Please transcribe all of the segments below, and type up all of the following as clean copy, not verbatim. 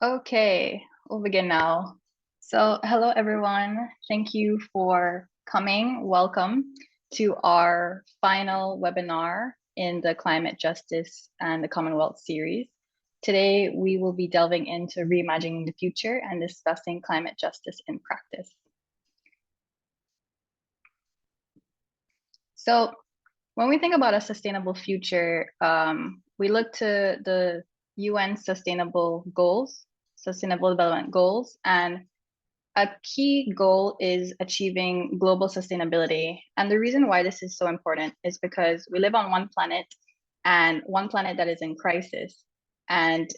Okay, we'll begin now. So, hello everyone. Thank you for coming. Welcome to our final webinar in the Climate Justice and the Commonwealth series. Today, we will be delving into reimagining the future and discussing climate justice in practice. So, when we think about a sustainable future, we look to the UN Sustainable Development Goals, and a key goal is achieving global sustainability. And the reason why this is so important is because we live on one planet, and one planet that is in crisis, and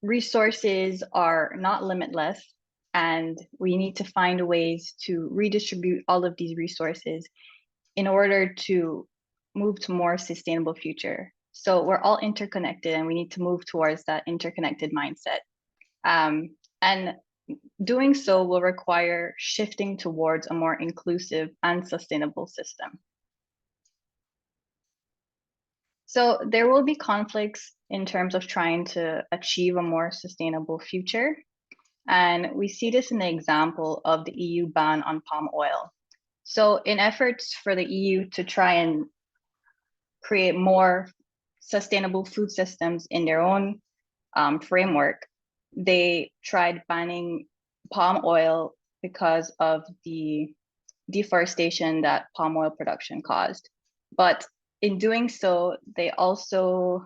resources are not limitless, and we need to find ways to redistribute all of these resources in order to move to more sustainable future. So we're all interconnected, and we need to move towards that interconnected mindset. And doing so will require shifting towards a more inclusive and sustainable system. So there will be conflicts in terms of trying to achieve a more sustainable future. And we see this in the example of the EU ban on palm oil. So in efforts for the EU to try and create more sustainable food systems in their own framework, they tried banning palm oil because of the deforestation that palm oil production caused. But in doing so, they also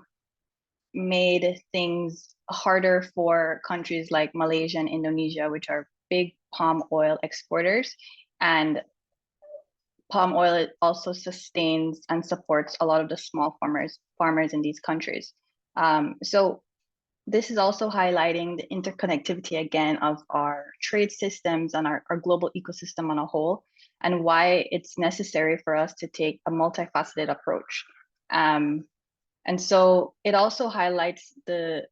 made things harder for countries like Malaysia and Indonesia, which are big palm oil exporters. And palm oil also sustains and supports a lot of the small farmers in these countries. So this is also highlighting the interconnectivity again of our trade systems and our global ecosystem on a whole, and why it's necessary for us to take a multifaceted approach. And so it also highlights the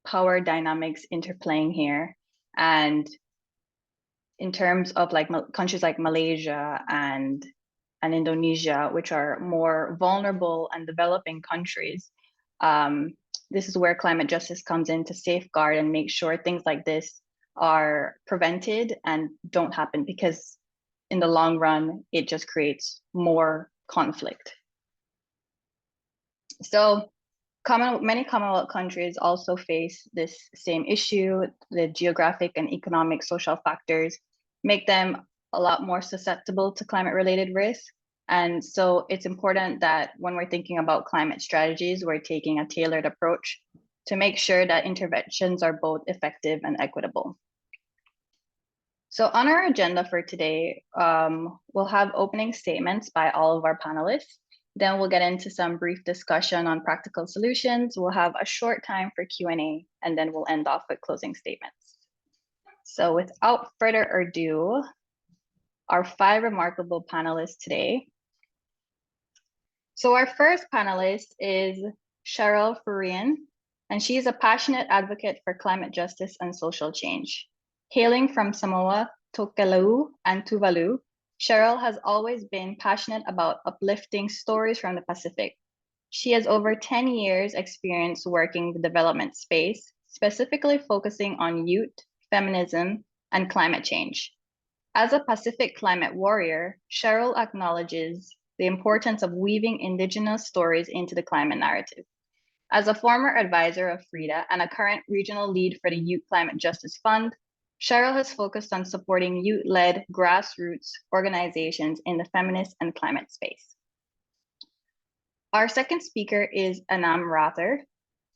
power dynamics interplaying here. And in terms of like countries like Malaysia and Indonesia, which are more vulnerable and developing countries, this is where climate justice comes in to safeguard and make sure things like this are prevented and don't happen, because in the long run, it just creates more conflict. So many Commonwealth countries also face this same issue. The geographic and economic social factors make them a lot more susceptible to climate-related risks. And so it's important that when we're thinking about climate strategies, we're taking a tailored approach to make sure that interventions are both effective and equitable. So on our agenda for today, we'll have opening statements by all of our panelists. Then we'll get into some brief discussion on practical solutions. We'll have a short time for Q&A, and then we'll end off with closing statements. So without further ado, our 5 remarkable panelists today. So our first panelist is Cherelle Fruean, and she is a passionate advocate for climate justice and social change. Hailing from Samoa, Tokelau, and Tuvalu, Cherelle has always been passionate about uplifting stories from the Pacific. She has over 10 years experience working the development space, specifically focusing on youth, feminism, and climate change. As a Pacific climate warrior, Cherelle acknowledges the importance of weaving Indigenous stories into the climate narrative. As a former advisor of FRIDA and a current regional lead for the Youth Climate Justice Fund, Cherelle has focused on supporting youth-led grassroots organizations in the feminist and climate space. Our second speaker is Anam Rathor,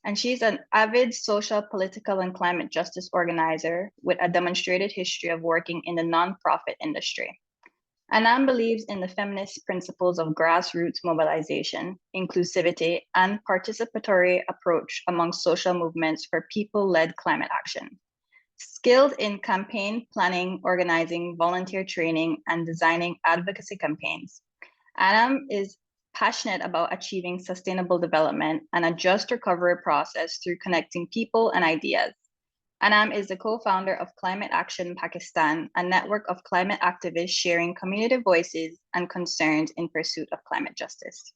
and she's an avid social, political, and climate justice organizer with a demonstrated history of working in the nonprofit industry. Anam believes in the feminist principles of grassroots mobilization, inclusivity, and participatory approach among social movements for people-led climate action. Skilled in campaign planning, organizing, volunteer training, and designing advocacy campaigns, Anam is passionate about achieving sustainable development and a just recovery process through connecting people and ideas. Anam is the co-founder of Climate Action Pakistan, a network of climate activists sharing community voices and concerns in pursuit of climate justice.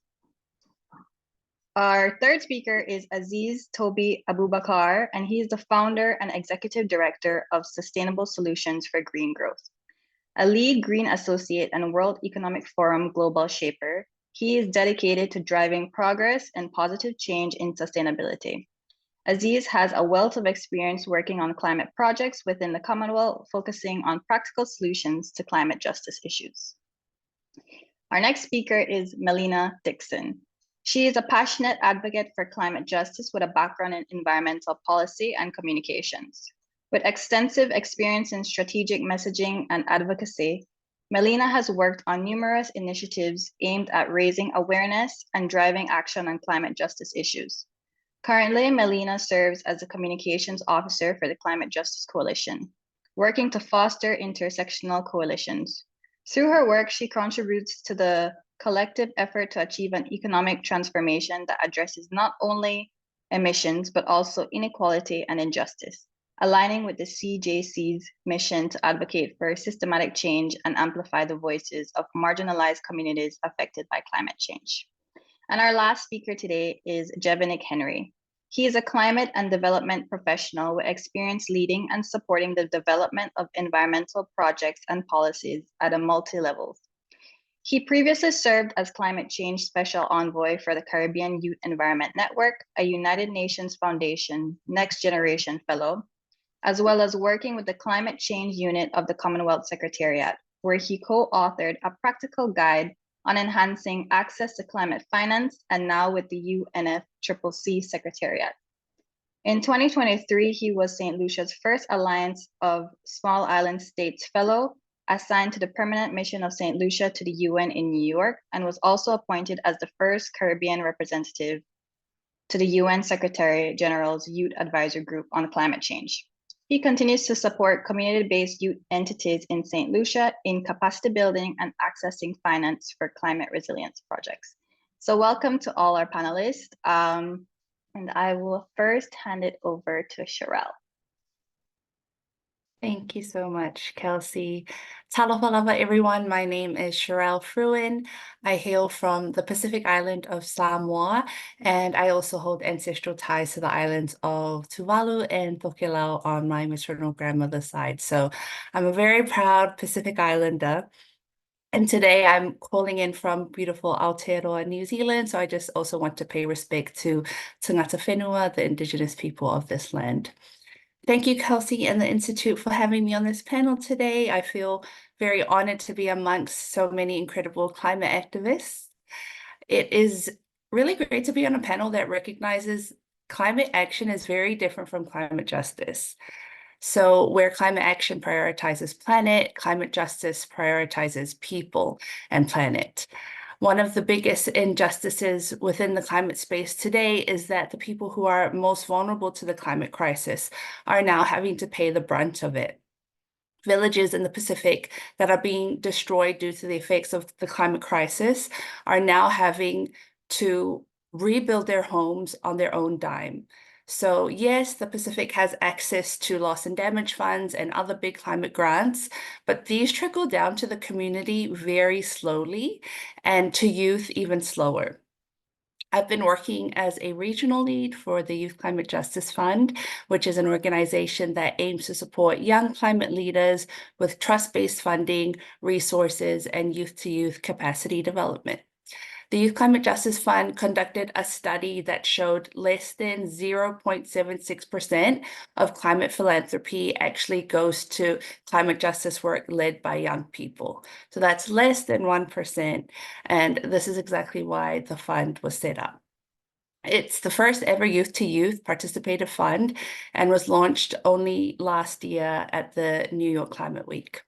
Our third speaker is Azeez Toby Abubakar, and he is the founder and executive director of Sustainable Solutions for Green Growth. A lead green associate and World Economic Forum global shaper, he is dedicated to driving progress and positive change in sustainability. Azeez has a wealth of experience working on climate projects within the Commonwealth, focusing on practical solutions to climate justice issues. Our next speaker is Melina Dickson. She is a passionate advocate for climate justice with a background in environmental policy and communications. With extensive experience in strategic messaging and advocacy, Melina has worked on numerous initiatives aimed at raising awareness and driving action on climate justice issues. Currently, Melina serves as a communications officer for the Climate Justice Coalition, working to foster intersectional coalitions. Through her work, she contributes to the collective effort to achieve an economic transformation that addresses not only emissions, but also inequality and injustice, aligning with the CJC's mission to advocate for systematic change and amplify the voices of marginalized communities affected by climate change. And our last speaker today is Jevanic Henry. He is a climate and development professional with experience leading and supporting the development of environmental projects and policies at a multi-levels. He previously served as climate change special envoy for the Caribbean Youth Environment Network, a United Nations Foundation Next Generation Fellow, as well as working with the Climate Change Unit of the Commonwealth Secretariat, where he co-authored a practical guide on enhancing access to climate finance, and now with the UNFCCC Secretariat. In 2023, he was St. Lucia's first Alliance of Small Island States Fellow, assigned to the permanent mission of St. Lucia to the UN in New York, and was also appointed as the first Caribbean representative to the UN Secretary General's Youth Advisory Group on Climate Change. He continues to support community-based youth entities in St. Lucia in capacity building and accessing finance for climate resilience projects. So welcome to all our panelists. And I will first hand it over to Cherelle. Thank you so much, Kelsie. Talofa everyone. My name is Cherelle Fruean. I hail from the Pacific island of Samoa, and I also hold ancestral ties to the islands of Tuvalu and Tokelau on my maternal grandmother's side. So I'm a very proud Pacific Islander. And today I'm calling in from beautiful Aotearoa, New Zealand. So I just also want to pay respect to Tangata Whenua, the Indigenous people of this land. Thank you, Kelsie and the Institute, for having me on this panel today. I feel very honored to be amongst so many incredible climate activists. It is really great to be on a panel that recognizes climate action is very different from climate justice. So where climate action prioritizes planet, climate justice prioritizes people and planet. One of the biggest injustices within the climate space today is that the people who are most vulnerable to the climate crisis are now having to pay the brunt of it. Villages in the Pacific that are being destroyed due to the effects of the climate crisis are now having to rebuild their homes on their own dime. So yes, the Pacific has access to loss and damage funds and other big climate grants, but these trickle down to the community very slowly and to youth even slower. I've been working as a regional lead for the Youth Climate Justice Fund, which is an organization that aims to support young climate leaders with trust-based funding, resources, and youth-to-youth capacity development. The Youth Climate Justice Fund conducted a study that showed less than 0.76% of climate philanthropy actually goes to climate justice work led by young people. So that's less than 1%, and this is exactly why the fund was set up. It's the first ever youth-to-youth participative fund and was launched only last year at the New York Climate Week.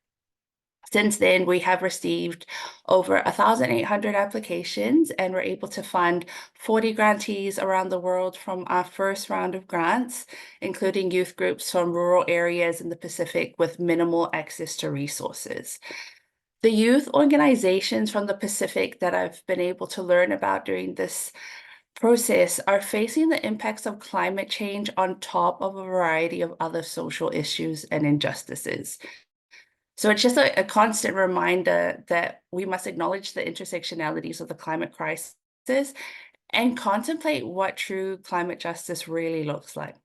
Since then, we have received over 1,800 applications, and we're able to fund 40 grantees around the world from our first round of grants, including youth groups from rural areas in the Pacific with minimal access to resources. The youth organizations from the Pacific that I've been able to learn about during this process are facing the impacts of climate change on top of a variety of other social issues and injustices. So it's just a constant reminder that we must acknowledge the intersectionalities of the climate crisis and contemplate what true climate justice really looks like.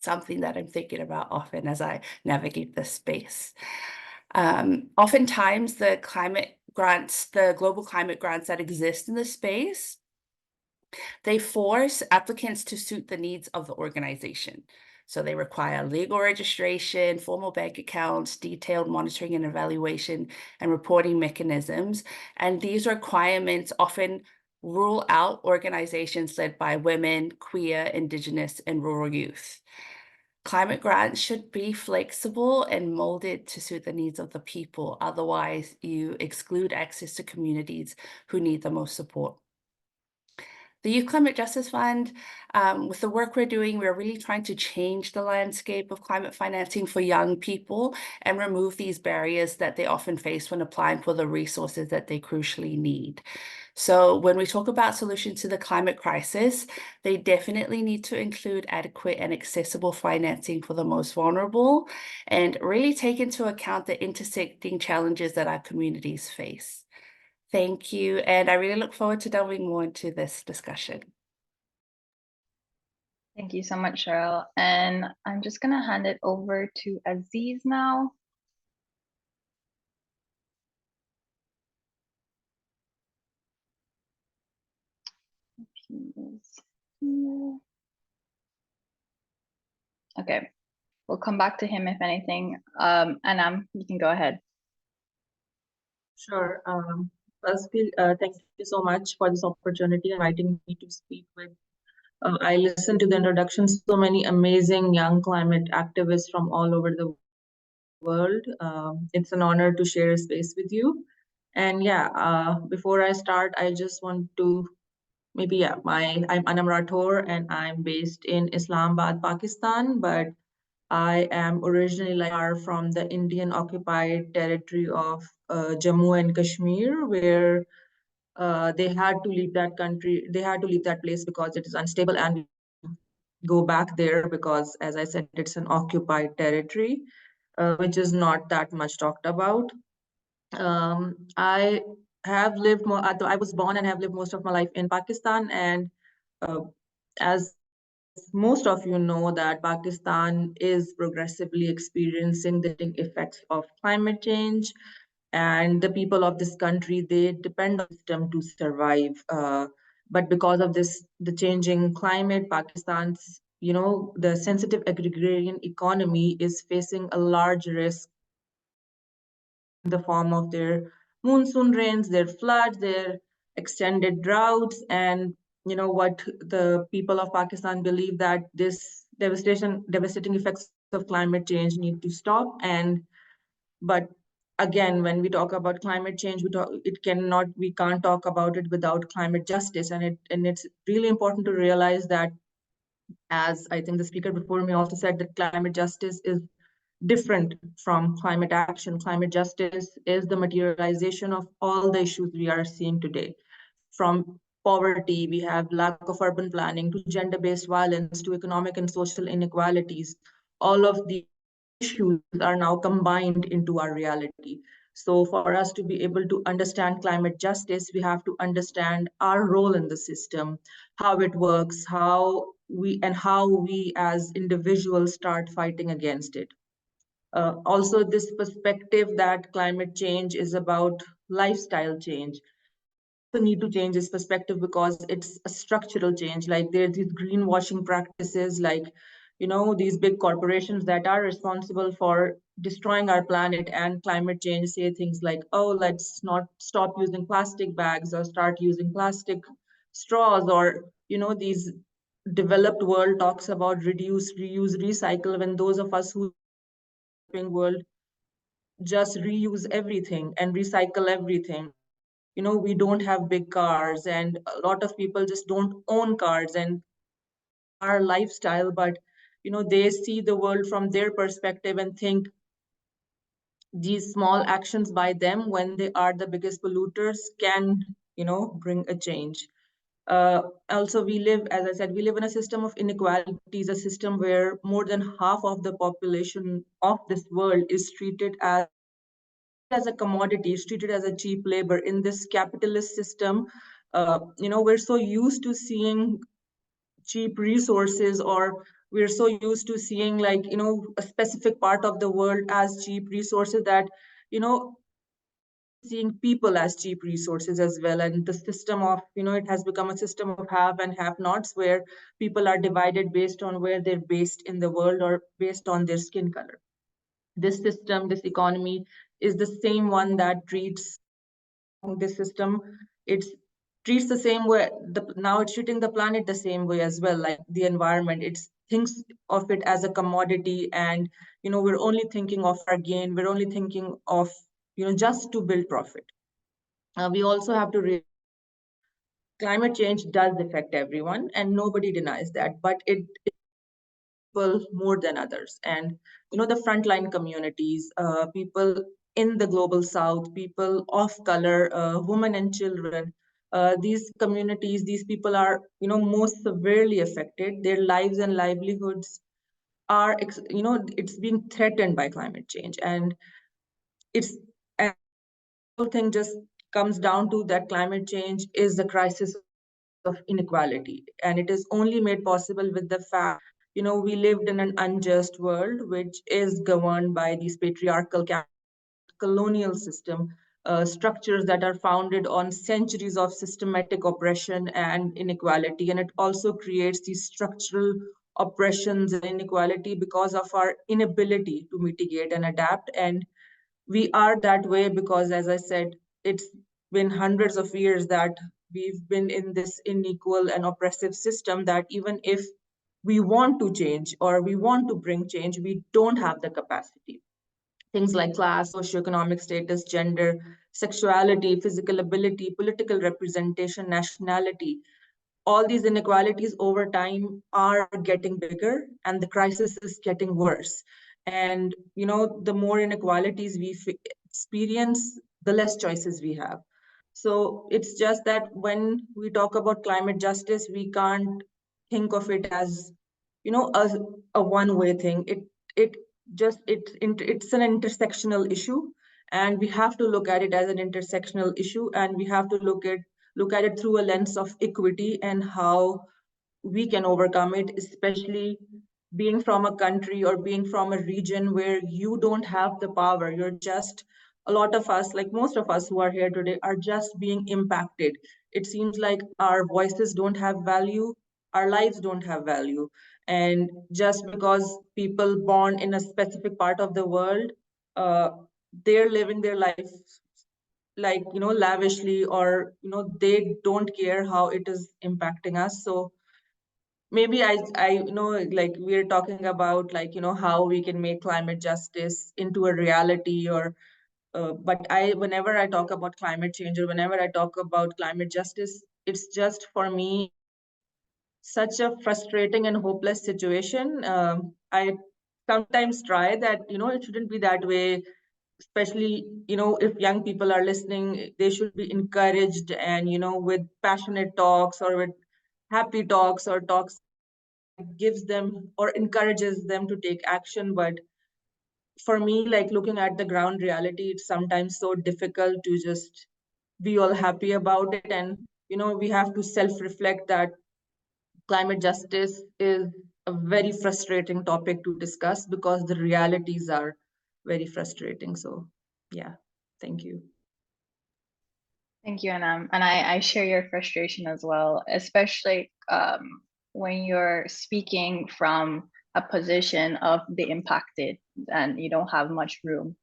Something that I'm thinking about often as I navigate this space. Oftentimes, the global climate grants that exist in the space, they force applicants to suit the needs of the organization. So they require legal registration, formal bank accounts, detailed monitoring and evaluation, and reporting mechanisms. And these requirements often rule out organizations led by women, queer, Indigenous, and rural youth. Climate grants should be flexible and molded to suit the needs of the people. Otherwise, you exclude access to communities who need the most support. The Youth Climate Justice Fund, with the work we're doing, we're really trying to change the landscape of climate financing for young people and remove these barriers that they often face when applying for the resources that they crucially need. So when we talk about solutions to the climate crisis, they definitely need to include adequate and accessible financing for the most vulnerable and really take into account the intersecting challenges that our communities face. Thank you, and I really look forward to delving more into this discussion. Thank you so much, Cherelle. And I'm just going to hand it over to Azeez now. He is here. Okay, we'll come back to him if anything. Anam, you can go ahead. Sure. Firstly, thank you so much for this opportunity, inviting me to speak with. I listened to the introduction, so many amazing young climate activists from all over the world. It's an honor to share a space with you. And yeah, before I start, I just want to I'm Anam Rathor, and I'm based in Islamabad, Pakistan, but I am originally from the Indian occupied territory of Jammu and Kashmir, where they had to leave that country. They had to leave that place because it is unstable, and go back there because, as I said, it's an occupied territory, which is not that much talked about. I have lived more. I was born and have lived most of my life in Pakistan, and as most of you know, that Pakistan is progressively experiencing the effects of climate change, and the people of this country, they depend on the system to survive. But because of the changing climate, Pakistan's, the sensitive agrarian economy is facing a large risk in the form of their monsoon rains, their floods, their extended droughts, and what the people of Pakistan believe, that this devastating effects of climate change need to stop. But again, when we talk about climate change, we can't talk about it without climate justice, and it's really important to realize that, as I think the speaker before me also said, that climate justice is different from climate action. Climate justice is the materialization of all the issues we are seeing today. From poverty, we have lack of urban planning, to gender-based violence, to economic and social inequalities. All of the issues are now combined into our reality. So for us to be able to understand climate justice, we have to understand our role in the system, how it works, how we as individuals start fighting against it. Also, this perspective that climate change is about lifestyle change. We need to change this perspective because it's a structural change. Like, there's these greenwashing practices, like, these big corporations that are responsible for destroying our planet, and climate change say things like, oh, let's not stop using plastic bags or start using plastic straws, or, these developed world talks about reduce, reuse, recycle, when those of us who world just reuse everything and recycle everything. We don't have big cars, and a lot of people just don't own cars, and our lifestyle, but they see the world from their perspective and think these small actions by them, when they are the biggest polluters, can bring a change. Also, as I said, we live in a system of inequalities, a system where more than half of the population of this world is treated as a commodity, is treated as a cheap labor in this capitalist system. We're so used to seeing cheap resources, or we're so used to seeing like, a specific part of the world as cheap resources that, seeing people as cheap resources as well. And the system of, it has become a system of have and have nots, where people are divided based on where they're based in the world or based on their skin color. This system, this economy is the same one that treats this system. It treats the same way. Now it's treating the planet the same way as well, like the environment. It thinks of it as a commodity, and we're only thinking of our gain. We're only thinking of just to build profit. We also have to realize climate change does affect everyone, and nobody denies that, but it people more than others. And the frontline communities, people in the global south, people of color, women and children, these communities, these people are most severely affected. Their lives and livelihoods are it's being threatened by climate change. And it's and the whole thing just comes down to that climate change is the crisis of inequality, and it is only made possible with the fact we lived in an unjust world which is governed by these patriarchal colonial system structures that are founded on centuries of systematic oppression and inequality. And it also creates these structural oppressions and inequality because of our inability to mitigate and adapt. And we are that way because, as I said, it's been hundreds of years that we've been in this unequal and oppressive system, that even if we want to change or we want to bring change, we don't have the capacity. Things like class, socioeconomic status, gender, sexuality, physical ability, political representation, nationality, all these inequalities over time are getting bigger, and the crisis is getting worse. And the more inequalities we experience, the less choices we have. So it's just that when we talk about climate justice, we can't think of it as a one-way thing. It's an intersectional issue, and we have to look at it as an intersectional issue, and we have to look at it through a lens of equity and how we can overcome it, especially being from a country or being from a region where you don't have the power. You're just, a lot of us, like most of us who are here today, are just being impacted. It seems like our voices don't have value, our lives don't have value. And just because people born in a specific part of the world, they're living their life like lavishly, or they don't care how it is impacting us. So maybe I like we're talking about like how we can make climate justice into a reality, or but whenever I talk about climate change, or whenever I talk about climate justice, it's just for me such a frustrating and hopeless situation. I sometimes try that it shouldn't be that way, especially if young people are listening, they should be encouraged, and with passionate talks or with happy talks or talks gives them or encourages them to take action. But for me, like looking at the ground reality, it's sometimes so difficult to just be all happy about it. And we have to self-reflect that climate justice is a very frustrating topic to discuss because the realities are very frustrating. So yeah, thank you. Thank you, Anam. And I share your frustration as well, especially when you're speaking from a position of the impacted and you don't have much room.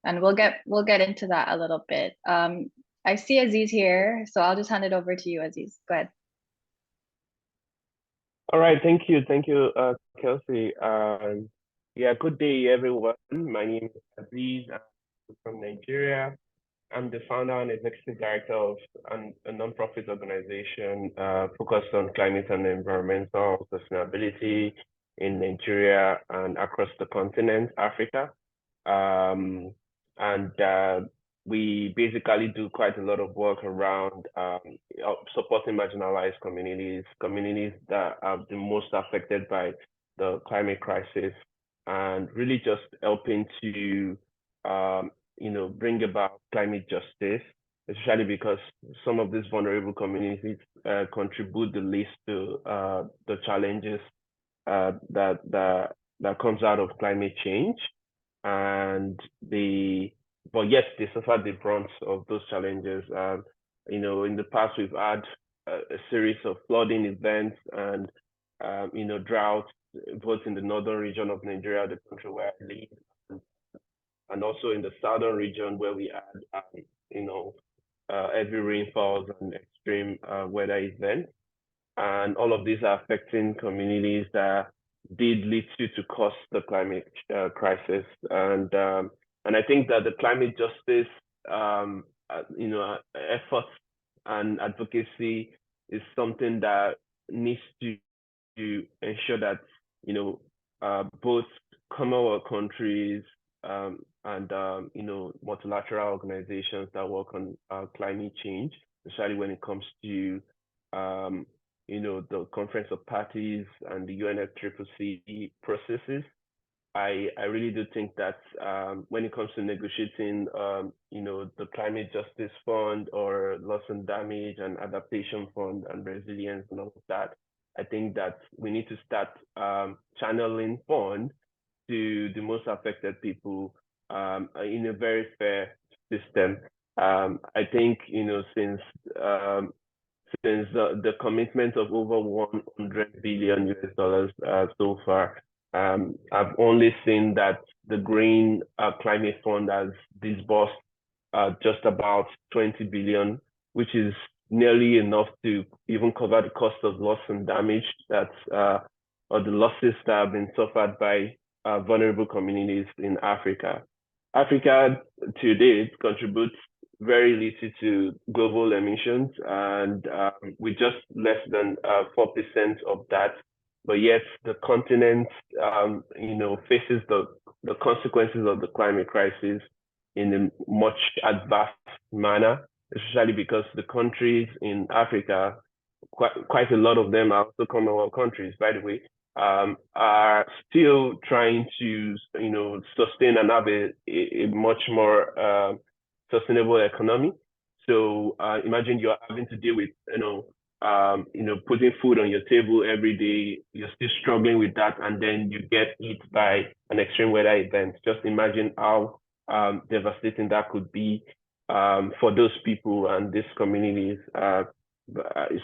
And we'll get into that a little bit. I see Azeez here, so I'll just hand it over to you, Azeez. Go ahead. All right, thank you, Kelsie. Yeah, good day, everyone. My name is Azeez. I'm from Nigeria. I'm the founder and executive director of a nonprofit organization focused on climate and environmental sustainability in Nigeria and across the continent, Africa. We basically do quite a lot of work around supporting marginalized communities that are the most affected by the climate crisis, and really just helping to bring about climate justice especially because some of these vulnerable communities contribute the least to the challenges that comes out of climate change, and but yet they suffer the brunt of those challenges. You know, in the past we've had a series of flooding events and you know, droughts, both in the northern region of Nigeria, the country where I live, and also in the southern region where we had you know, heavy rainfalls and extreme weather events. And all of these are affecting communities that did lead to cause the climate crisis. And I think that the climate justice you know, efforts and advocacy is something that needs to ensure that, you know, both Commonwealth countries and you know, multilateral organizations that work on climate change, especially when it comes to you know, the Conference of Parties and the UNFCCC processes. I really do think that when it comes to negotiating, you know, the Climate Justice Fund or Loss and Damage and Adaptation Fund and Resilience and all of that, I think that we need to start channeling funds to the most affected people in a very fair system. I think, you know, since the commitment of over $100 billion so far, I've only seen that the Green Climate Fund has disbursed just about 20 billion, which is nearly enough to even cover the cost of loss and damage or the losses that have been suffered by vulnerable communities in Africa. Africa to date contributes very little to global emissions, and with just less than 4% of that. But yet the continent, you know, faces the consequences of the climate crisis in a much advanced manner, especially because the countries in Africa, quite a lot of them are also Commonwealth countries, by the way, are still trying to, you know, sustain and have a much more sustainable economy. So imagine you're having to deal with, you know, putting food on your table every day. You're still struggling with that, and then you get hit by an extreme weather event. Just imagine how devastating that could be for those people and these communities.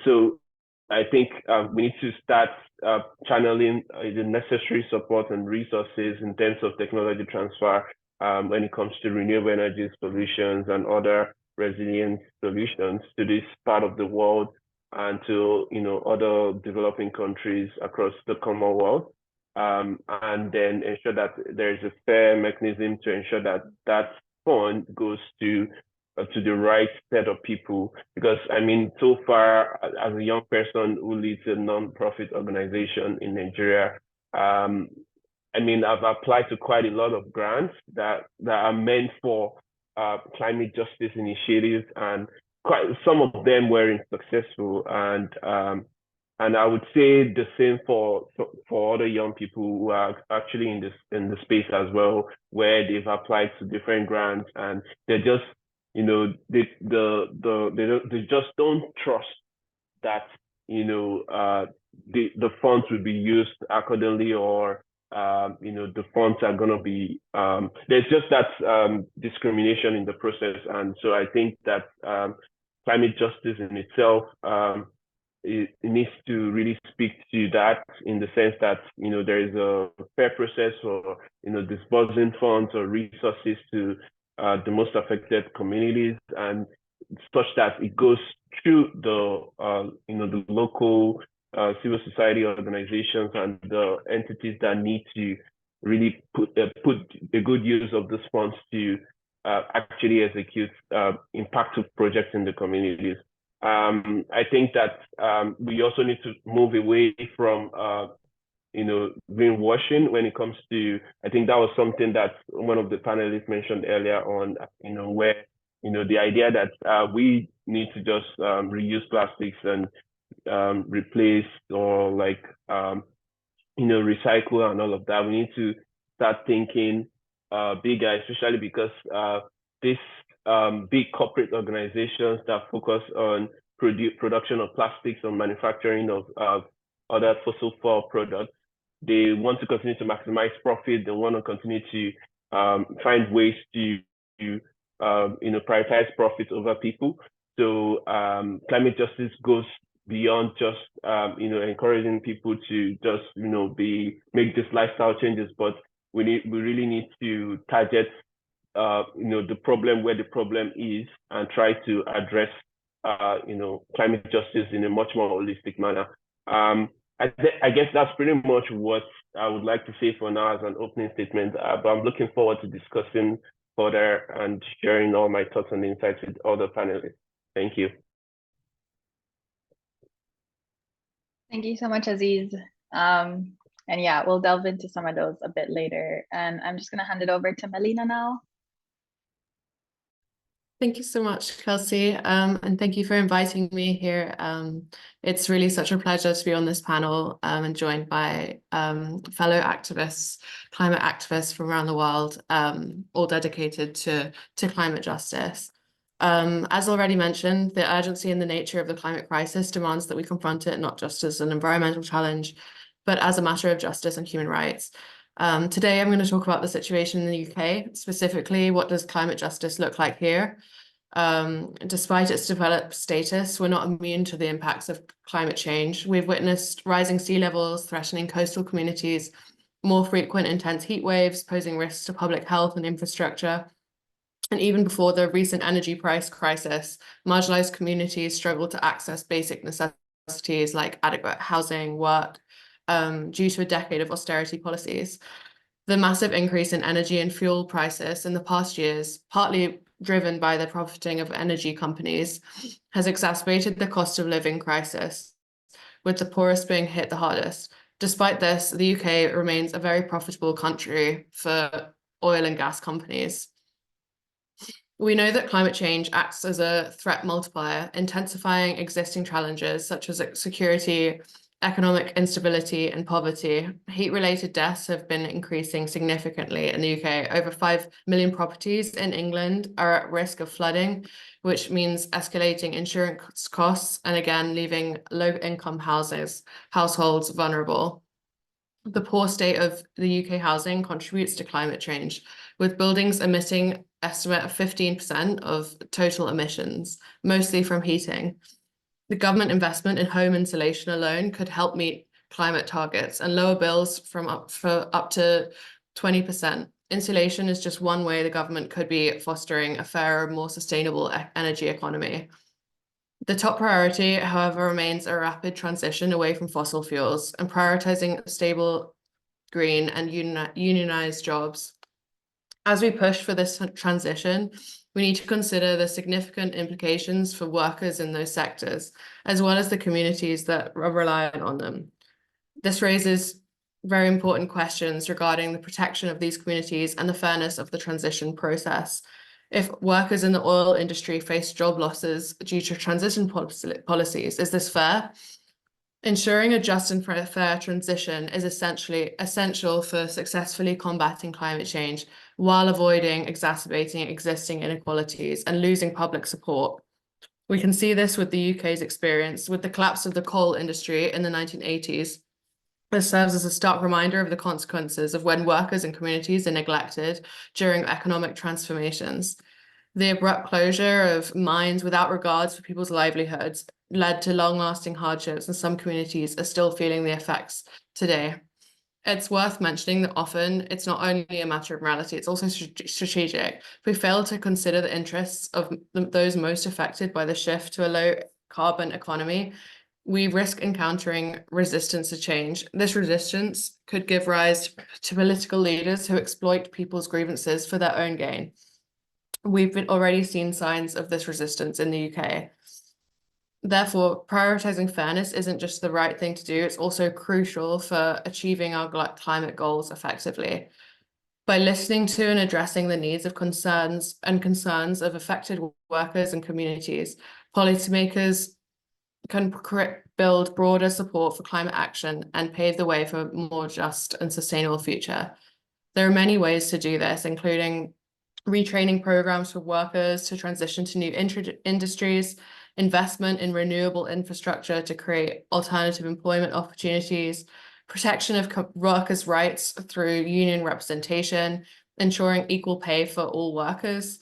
So I think we need to start channeling the necessary support and resources in terms of technology transfer when it comes to renewable energy solutions and other resilient solutions to this part of the world and to, you know, other developing countries across the Commonwealth, and then ensure that there is a fair mechanism to ensure that that fund goes to the right set of people. Because I mean, so far, as a young person who leads a non-profit organization in Nigeria, I mean, I've applied to quite a lot of grants that are meant for climate justice initiatives, and quite some of them weren't successful. And I would say the same for other young people who are actually in the space as well, where they've applied to different grants and they're just, you know, they just don't trust that, you know, the funds will be used accordingly, or you know, the funds are going to be there's just that discrimination in the process. And so I think that climate justice in itself, it needs to really speak to that, in the sense that, you know, there is a fair process for, you know, disbursing funds or resources to the most affected communities, and such that it goes through the you know, the local civil society organizations and the entities that need to really put a good use of these funds to actually execute impactful projects in the communities. I think that we also need to move away from you know, greenwashing when it comes to, I think that was something that one of the panelists mentioned earlier on, you know, where, you know, the idea that we need to just reuse plastics and replace, or like, you know, recycle and all of that. We need to start thinking bigger, especially because this big corporate organizations that focus on production of plastics or manufacturing of other fossil fuel products. They want to continue to maximize profit. They want to continue to find ways to prioritize profits over people. So climate justice goes beyond just encouraging people to just make these lifestyle changes, but we really need to target the problem where the problem is and try to address climate justice in a much more holistic manner. I guess that's pretty much what I would like to say for now as an opening statement, but I'm looking forward to discussing further and sharing all my thoughts and insights with other panelists. Thank you. Thank you so much, Azeez. And yeah, we'll delve into some of those a bit later. And I'm just going to hand it over to Melina now. Thank you so much, Kelsie, and thank you for inviting me here. It's really such a pleasure to be on this panel and joined by fellow activists, climate activists from around the world, all dedicated to climate justice. As already mentioned, the urgency and the nature of the climate crisis demands that we confront it not just as an environmental challenge, but as a matter of justice and human rights. Today, I'm going to talk about the situation in the UK, specifically what does climate justice look like here. Despite its developed status, we're not immune to the impacts of climate change. We've witnessed rising sea levels threatening coastal communities, more frequent intense heat waves posing risks to public health and infrastructure. And even before the recent energy price crisis, marginalized communities struggle to access basic necessities like adequate housing, work, due to a decade of austerity policies. The massive increase in energy and fuel prices in the past years, partly driven by the profiting of energy companies, has exacerbated the cost of living crisis, with the poorest being hit the hardest. Despite this, the UK remains a very profitable country for oil and gas companies. We know that climate change acts as a threat multiplier, intensifying existing challenges such as security, economic instability, and poverty. Heat-related deaths have been increasing significantly in the UK. Over 5 million properties in England are at risk of flooding, which means escalating insurance costs and again leaving low-income households vulnerable. The poor state of the UK housing contributes to climate change, with buildings emitting estimate of 15% of total emissions, mostly from heating. The government investment in home insulation alone could help meet climate targets and lower bills from up to 20%. Insulation is just one way the government could be fostering a fairer, more sustainable energy economy. The top priority, however, remains a rapid transition away from fossil fuels and prioritizing stable, green, and unionized jobs. As we push for this transition, we need to consider the significant implications for workers in those sectors, as well as the communities that are reliant on them. This raises very important questions regarding the protection of these communities and the fairness of the transition process. If workers in the oil industry face job losses due to transition policies, is this fair? Ensuring a just and fair transition is essential for successfully combating climate change while avoiding exacerbating existing inequalities and losing public support. We can see this with the UK's experience with the collapse of the coal industry in the 1980s. This serves as a stark reminder of the consequences of when workers and communities are neglected during economic transformations. The abrupt closure of mines without regards for people's livelihoods led to long-lasting hardships, and some communities are still feeling the effects today. It's worth mentioning that often it's not only a matter of morality, it's also strategic. If we fail to consider the interests of those most affected by the shift to a low-carbon economy, we risk encountering resistance to change. This resistance could give rise to political leaders who exploit people's grievances for their own gain. We've already seen signs of this resistance in the UK. Therefore, prioritizing fairness isn't just the right thing to do, it's also crucial for achieving our climate goals effectively. By listening to and addressing the needs of concerns of affected workers and communities, policymakers can build broader support for climate action and pave the way for a more just and sustainable future. There are many ways to do this, including retraining programs for workers to transition to new industries, investment in renewable infrastructure to create alternative employment opportunities, protection of workers' rights through union representation, ensuring equal pay for all workers,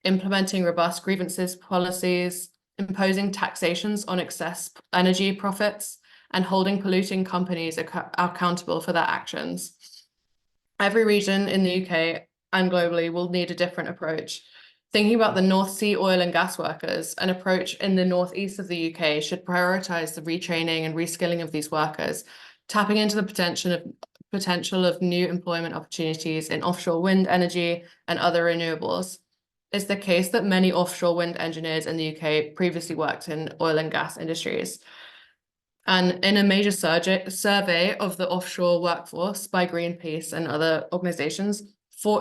implementing robust grievances policies, imposing taxations on excess energy profits, and holding polluting companies accountable for their actions. Every region in the UK and globally will need a different approach. Thinking about the North Sea oil and gas workers, an approach in the northeast of the UK should prioritise the retraining and reskilling of these workers, tapping into the potential of new employment opportunities in offshore wind energy and other renewables. It's the case that many offshore wind engineers in the UK previously worked in oil and gas industries. And in a major survey of the offshore workforce by Greenpeace and other organizations,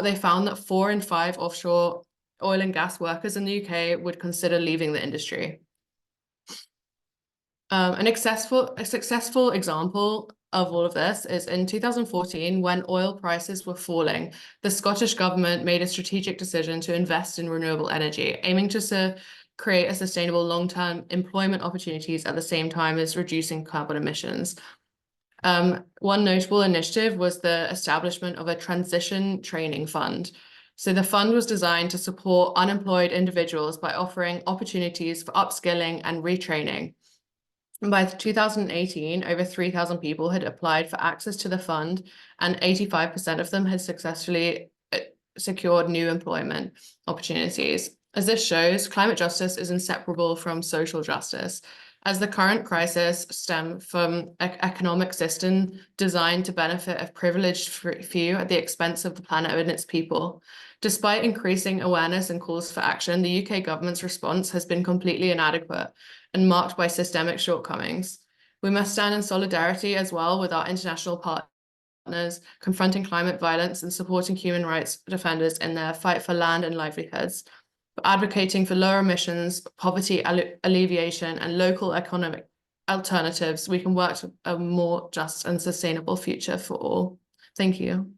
they found that 4 in 5 offshore oil and gas workers in the UK would consider leaving the industry. A successful example of all of this is in 2014, when oil prices were falling, the Scottish government made a strategic decision to invest in renewable energy, aiming to create a sustainable long-term employment opportunities at the same time as reducing carbon emissions. One notable initiative was the establishment of a transition training fund. So the fund was designed to support unemployed individuals by offering opportunities for upskilling and retraining. And by 2018, over 3,000 people had applied for access to the fund, and 85% of them had successfully secured new employment opportunities. As this shows, climate justice is inseparable from social justice, as the current crisis stems from an economic system designed to benefit a privileged few at the expense of the planet and its people. Despite increasing awareness and calls for action, the UK government's response has been completely inadequate and marked by systemic shortcomings. We must stand in solidarity as well with our international partners, confronting climate violence and supporting human rights defenders in their fight for land and livelihoods, advocating for lower emissions, poverty alleviation, and local economic alternatives. We can work to a more just and sustainable future for all. Thank you.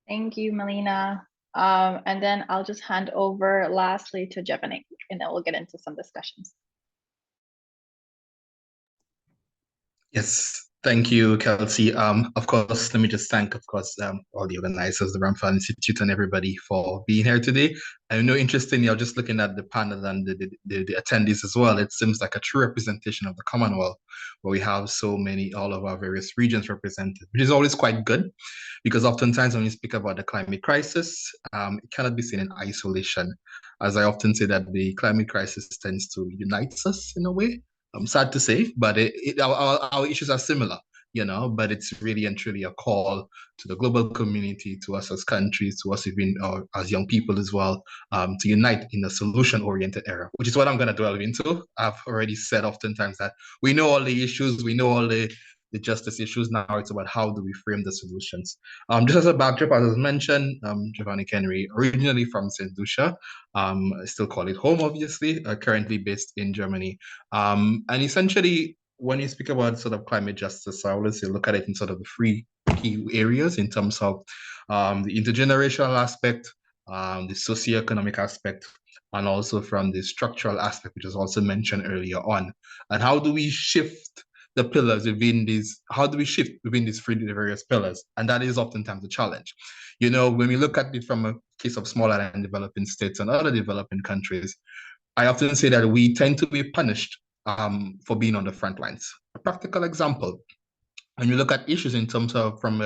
Thank you, Melina. And then I'll just hand over lastly to Jevanic, and then we'll get into some discussions. Yes, thank you, Kelsie. Of course, let me just thank, of course, all the organizers, the Ramphal Institute, and everybody for being here today. I know, interestingly, I'm just looking at the panel and the attendees as well. It seems like a true representation of the Commonwealth, where we have so many, all of our various regions represented, which is always quite good, because oftentimes when we speak about the climate crisis, it cannot be seen in isolation. As I often say, that the climate crisis tends to unite us in a way. I'm sad to say, but our issues are similar, but it's really and truly a call to the global community, to us as countries, to us even as young people as well, to unite in a solution-oriented era, which is what I'm going to delve into. I've already said oftentimes that we know all the issues, we know all the justice issues. Now it's about how do we frame the solutions. Just as a backdrop, as was mentioned, Jevanic Henry, originally from St. Lucia, I still call it home, obviously, currently based in Germany. And essentially, when you speak about sort of climate justice, I always say look at it in sort of the 3 key areas in terms of the intergenerational aspect, the socioeconomic aspect, and also from the structural aspect, which was also mentioned earlier on. And how do we shift the pillars within these, how do we shift within these 3 various pillars? And that is oftentimes a challenge. When we look at it from a case of smaller and developing states and other developing countries, I often say that we tend to be punished for being on the front lines. A practical example, when you look at issues in terms of from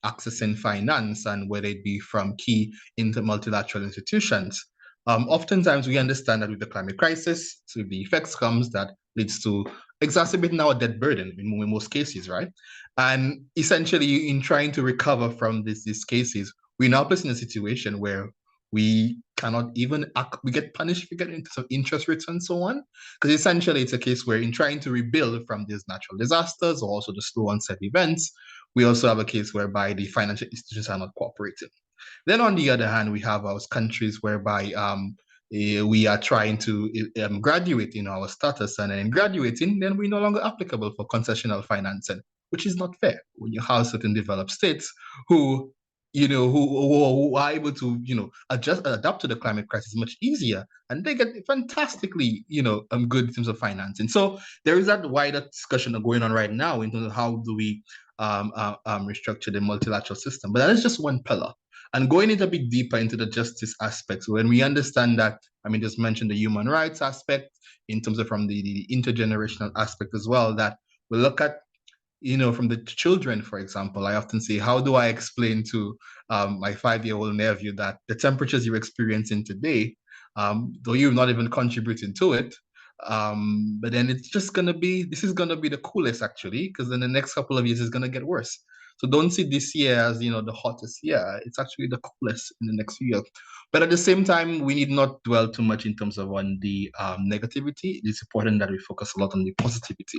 accessing finance and whether it be from key multilateral institutions, oftentimes we understand that with the climate crisis, so the effects comes that leads to exacerbating our debt burden in most cases, right? And essentially, in trying to recover from these cases, we're now placed in a situation where we cannot even we get punished if we get into some interest rates and so on, because essentially it's a case where in trying to rebuild from these natural disasters or also the slow onset events, we also have a case whereby the financial institutions are not cooperating. Then on the other hand, we have our countries whereby we are trying to graduate in our status, and in graduating, then we're no longer applicable for concessional financing. which is not fair when you have certain developed states who who are able to, adapt to the climate crisis much easier, and they get fantastically, good in terms of financing. So there is that wider discussion going on right now in terms of how do we restructure the multilateral system. But that is just one pillar. And going a bit deeper into the justice aspects, when we understand that, just mentioned the human rights aspect in terms of from the intergenerational aspect as well, that we look at, from the children, for example, I often say, how do I explain to my 5-year-old nephew that the temperatures you're experiencing today, though you're not even contributing to it, but then it's just this is gonna be the coolest actually, because in the next couple of years it's gonna get worse. So don't see this year as, the hottest year. It's actually the coolest in the next few years. But at the same time, we need not dwell too much in terms of on the negativity. It's important that we focus a lot on the positivity.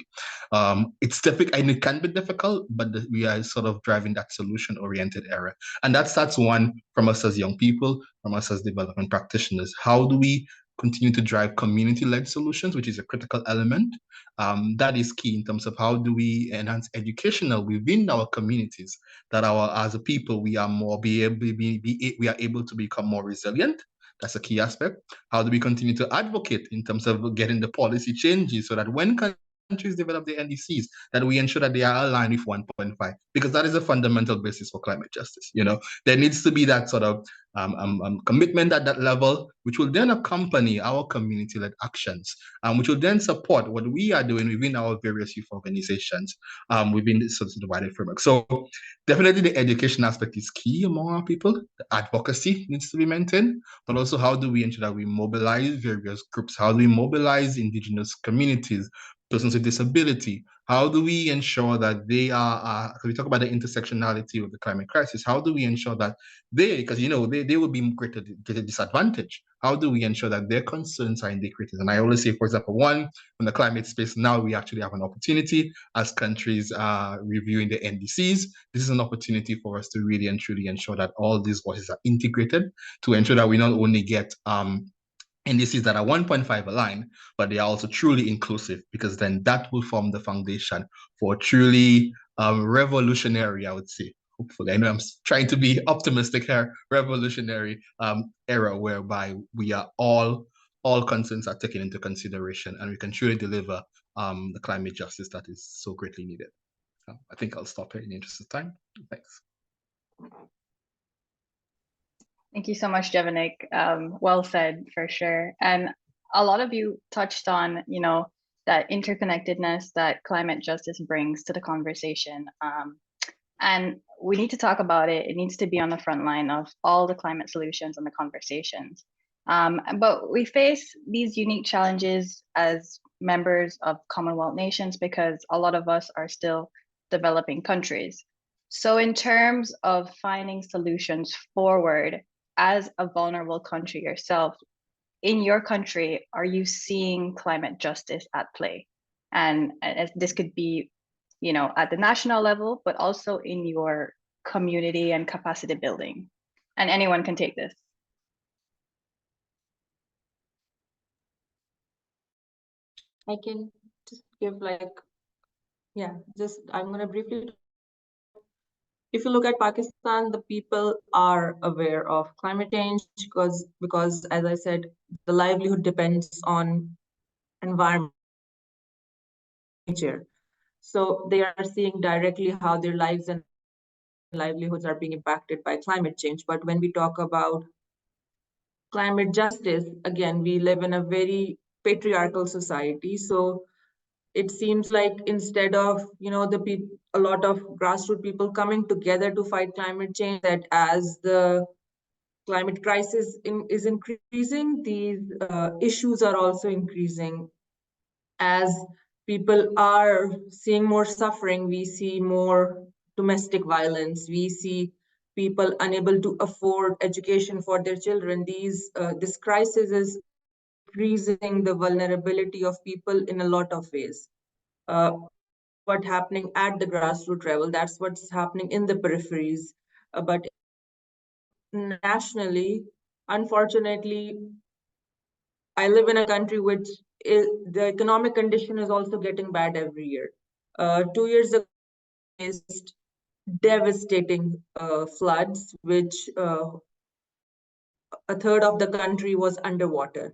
It's difficult, and it can be difficult, but we are sort of driving that solution-oriented era. And that's one from us as young people, from us as development practitioners. How do we continue to drive community-led solutions, which is a critical element? That is key in terms of how do we enhance educational within our communities, that as a people we are we are able to become more resilient. That's a key aspect. How do we continue to advocate in terms of getting the policy changes so that when countries develop their NDCs, that we ensure that they are aligned with 1.5, because that is a fundamental basis for climate justice. There needs to be that sort of commitment at that level, which will then accompany our community-led actions, which will then support what we are doing within our various youth organizations within this sort of wider framework. So definitely the education aspect is key among our people. The advocacy needs to be maintained, but also how do we ensure that we mobilize various groups? How do we mobilize indigenous communities, persons with disability? How do we ensure that they are, we talk about the intersectionality of the climate crisis, how do we ensure that because they will be greater disadvantage? How do we ensure that their concerns are integrated? And I always say, for example, one, from the climate space, now we actually have an opportunity as countries are reviewing the NDCs. This is an opportunity for us to really and truly ensure that all these voices are integrated, to ensure that we not only get NDCs that are 1.5 aligned, but they are also truly inclusive, because then that will form the foundation for truly revolutionary, I would say, hopefully, I know I'm trying to be optimistic here, revolutionary era whereby we are all concerns are taken into consideration, and we can truly deliver the climate justice that is so greatly needed. I think I'll stop here in the interest of time. Thanks. Thank you so much, Jevanic. Well said, for sure. And a lot of you touched on, that interconnectedness that climate justice brings to the conversation. And we need to talk about it. It needs to be on the front line of all the climate solutions and the conversations. But we face these unique challenges as members of Commonwealth nations because a lot of us are still developing countries. So in terms of finding solutions forward, as a vulnerable country yourself, in your country, are you seeing climate justice at play? And this could be, at the national level, but also in your community and capacity building. And anyone can take this. I can just give I'm going to briefly. If you look at Pakistan, the people are aware of climate change because as I said, the livelihood depends on environment, nature. So they are seeing directly how their lives and livelihoods are being impacted by climate change. But when we talk about climate justice, again, we live in a very patriarchal society. So it seems like instead of, a lot of grassroots people coming together to fight climate change, that as the climate crisis is increasing, these issues are also increasing. As people are seeing more suffering, we see more domestic violence, we see people unable to afford education for their children. This crisis is increasing the vulnerability of people in a lot of ways. What's happening at the grassroots level, that's what's happening in the peripheries. But nationally, unfortunately, I live in a country which the economic condition is also getting bad every year. 2 years ago, faced devastating floods, which a third of the country was underwater.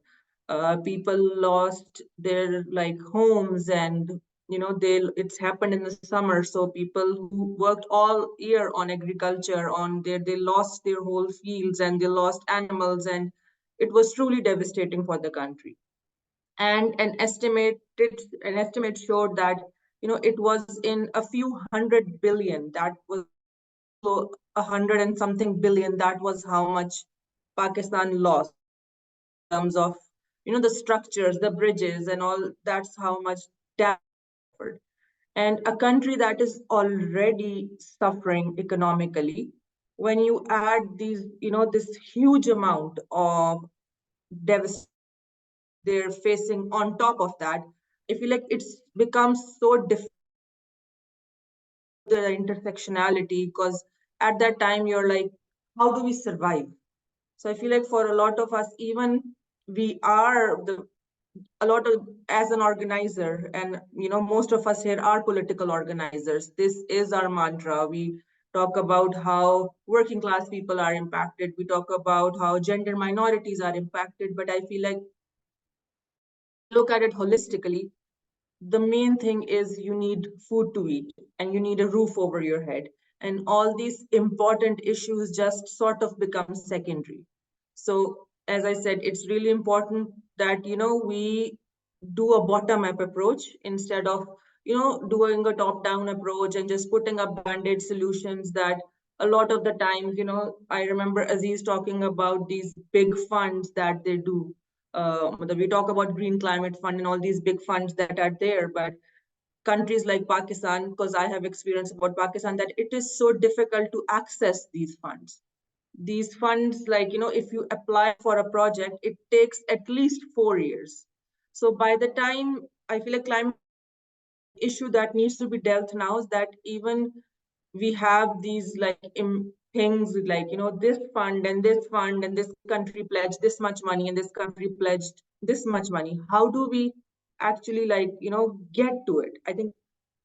People lost their homes, and it's happened in the summer. So people who worked all year on agriculture, they lost their whole fields, and they lost animals, and it was truly devastating for the country. And an estimate showed that it was in a few hundred billion. That was 100 and something billion. That was how much Pakistan lost in terms of the structures, the bridges, and all. That's how much damage suffered. And a country that is already suffering economically, when you add this huge amount of devastation they're facing on top of that, I feel like it's becomes so difficult, the intersectionality, because at that time you're like, how do we survive? So I feel like for a lot of us, even we are as an organizer, and most of us here are political organizers. This is our mantra. We talk about how working class people are impacted. We talk about how gender minorities are impacted. But I feel like, look at it holistically, the main thing is you need food to eat, and you need a roof over your head, and all these important issues just sort of become secondary. So as I said, it's really important that we do a bottom-up approach instead of doing a top-down approach and just putting up band-aid solutions. That a lot of the times, I remember Azeez talking about these big funds that they do. We talk about Green Climate Fund and all these big funds that are there, but countries like Pakistan, because I have experience about Pakistan, that it is so difficult to access these funds. These funds, if you apply for a project, it takes at least 4 years. So by the time, I feel like climate issue that needs to be dealt now is that even we have these things this fund and this country pledged this much money and this country pledged this much money. How do we actually get to it? I think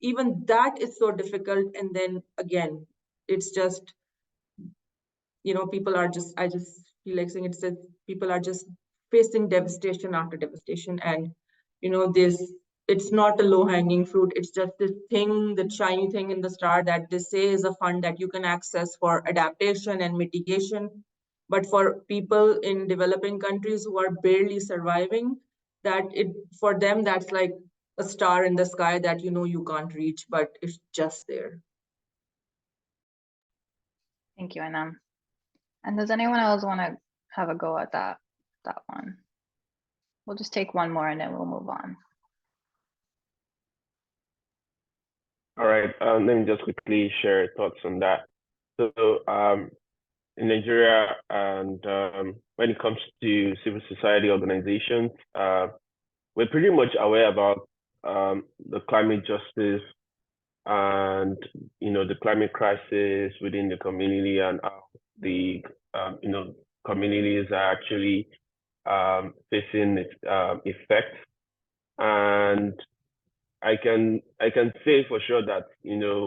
even that is so difficult. And then again, it's just people are just, I just feel like saying, it's that people are just facing devastation after devastation. And it's not a low-hanging fruit. It's just this thing, the shiny thing in the star, that they say is a fund that you can access for adaptation and mitigation. But for people in developing countries who are barely surviving, for them, that's like a star in the sky that you can't reach, but it's just there. Thank you, Anam. And does anyone else want to have a go at that one? We'll just take one more and then we'll move on. All right, let me just quickly share thoughts on that. So in Nigeria, and when it comes to civil society organizations, we're pretty much aware about the climate justice and the climate crisis within the community, and how the communities are actually facing its effects. And I can say for sure that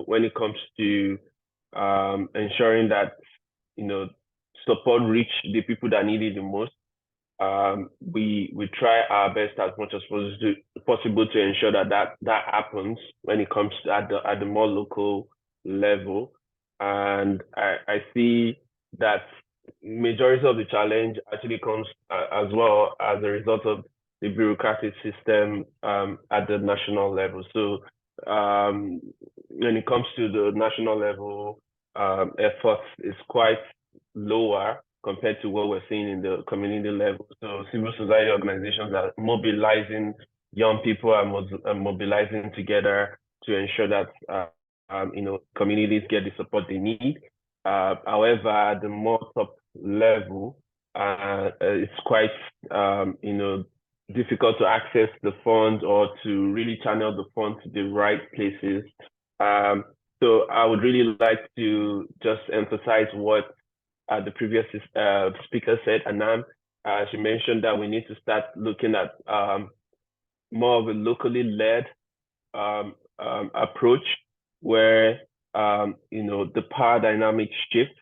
when it comes to ensuring that support reach the people that need it the most, we try our best as much as possible to ensure that happens when it comes to at the more local level. And I see that majority of the challenge actually comes as well as a result of the bureaucratic system at the national level. So when it comes to the national level, efforts is quite lower compared to what we're seeing in the community level. So civil society organizations are mobilizing young people and mobilizing together to ensure that communities get the support they need. However, at the more top level, it's quite difficult to access the funds or to really channel the funds to the right places. So I would really like to just emphasize what the previous speaker said, Anam. She mentioned that we need to start looking at more of a locally led approach, where the power dynamic shift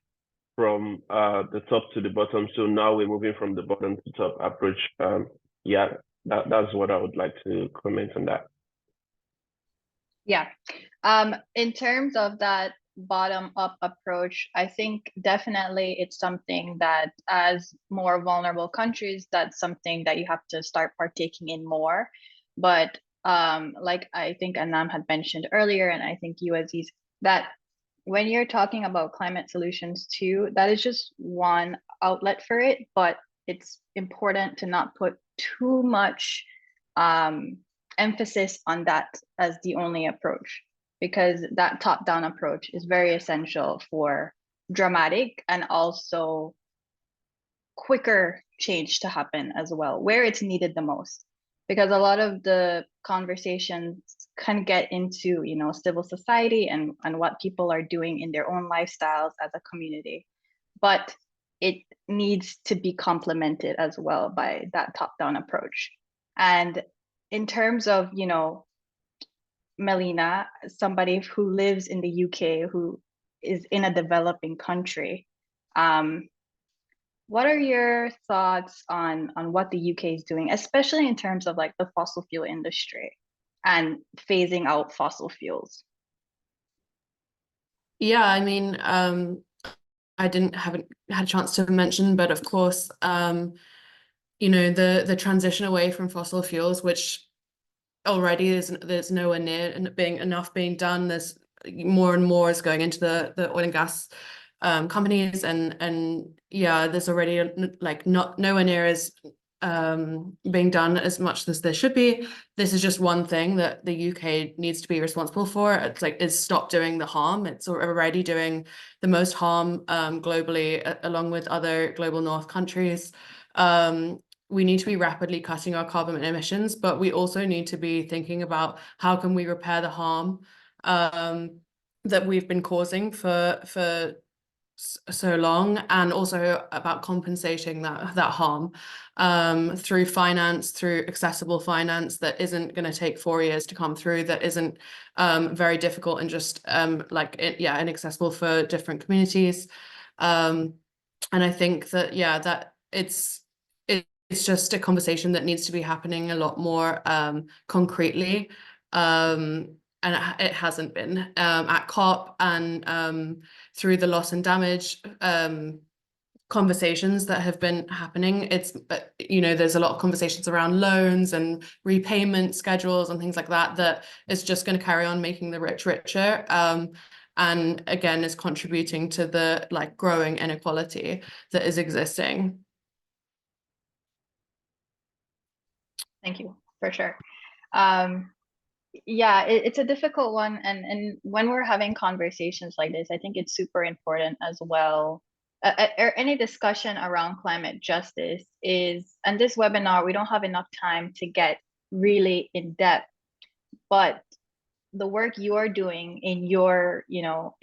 from the top to the bottom. So now we're moving from the bottom to top approach. Yeah, that's what I would like to comment on that. Yeah. In terms of that bottom-up approach, I think definitely it's something that as more vulnerable countries, that's something that you have to start partaking in more. But like I think Anam had mentioned earlier, and I think you, Azeez, that when you're talking about climate solutions too, that is just one outlet for it, but it's important to not put too much emphasis on that as the only approach, because that top-down approach is very essential for dramatic and also quicker change to happen as well, where it's needed the most. Because a lot of the conversations can get into, civil society and what people are doing in their own lifestyles as a community. But it needs to be complemented as well by that top-down approach. And in terms of, Melina, somebody who lives in the UK, who is in a developing country, what are your thoughts on what the UK is doing, especially in terms of like the fossil fuel industry and phasing out fossil fuels? Yeah, I mean, I haven't had a chance to mention, but of course, the transition away from fossil fuels, which already there's nowhere near being done. There's more and more is going into the oil and gas companies, and yeah, there's already like nowhere near as being done as much as there should be. This is just one thing that the UK needs to be responsible for. It's like is stop doing the harm. It's already doing the most harm globally, along with other global north countries. We need to be rapidly cutting our carbon emissions, but we also need to be thinking about how can we repair the harm that we've been causing for so long, and also about compensating that harm through finance, through accessible finance that isn't going to take 4 years to come through, that isn't very difficult and just inaccessible for different communities. And I think that that it's just a conversation that needs to be happening a lot more concretely. And it hasn't been at COP and through the loss and damage conversations that have been happening. It's there's a lot of conversations around loans and repayment schedules and things like that is just going to carry on making the rich richer, and again is contributing to the growing inequality that is existing. Thank you, for sure. Yeah, it's a difficult one, and when we're having conversations like this, I think it's super important as well. Or any discussion around climate justice and this webinar, we don't have enough time to get really in depth, but the work you are doing in your